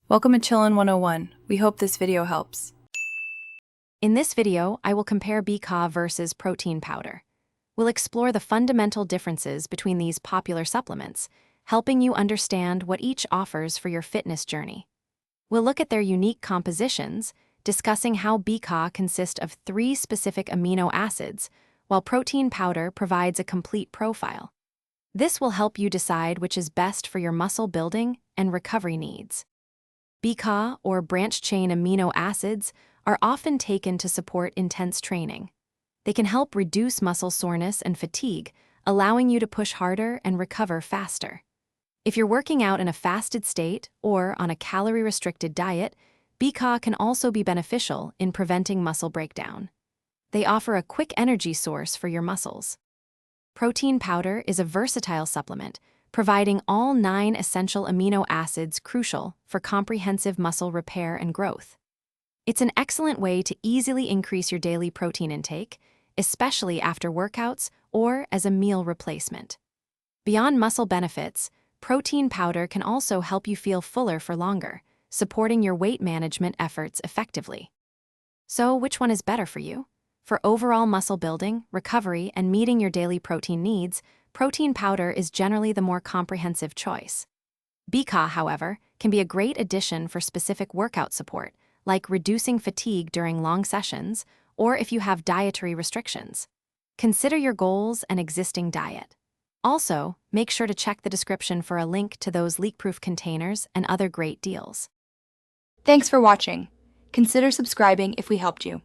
Welcome to Chillin' 101. We hope this video helps. In this video, I will compare Bcaa versus protein powder. We'll explore the fundamental differences between these popular supplements, helping you understand what each offers for your fitness journey. We'll look at their unique compositions, discussing how Bcaa consists of 3 specific amino acids, while protein powder provides a complete profile. This will help you decide which is best for your muscle building and recovery needs. Bcaa, or branched-chain amino acids, are often taken to support intense training. They can help reduce muscle soreness and fatigue, allowing you to push harder and recover faster. If you're working out in a fasted state or on a calorie-restricted diet, Bcaa can also be beneficial in preventing muscle breakdown. They offer a quick energy source for your muscles. Protein powder is a versatile supplement, providing all 9 essential amino acids crucial for comprehensive muscle repair and growth. It's an excellent way to easily increase your daily protein intake, especially after workouts or as a meal replacement. Beyond muscle benefits, protein powder can also help you feel fuller for longer, supporting your weight management efforts effectively. So, which one is better for you? For overall muscle building, recovery, and meeting your daily protein needs, protein powder is generally the more comprehensive choice. Bcaa, however, can be a great addition for specific workout support, like reducing fatigue during long sessions or if you have dietary restrictions. Consider your goals and existing diet. Also, make sure to check the description for a link to those leak-proof containers and other great deals. Thanks for watching. Consider subscribing if we helped you.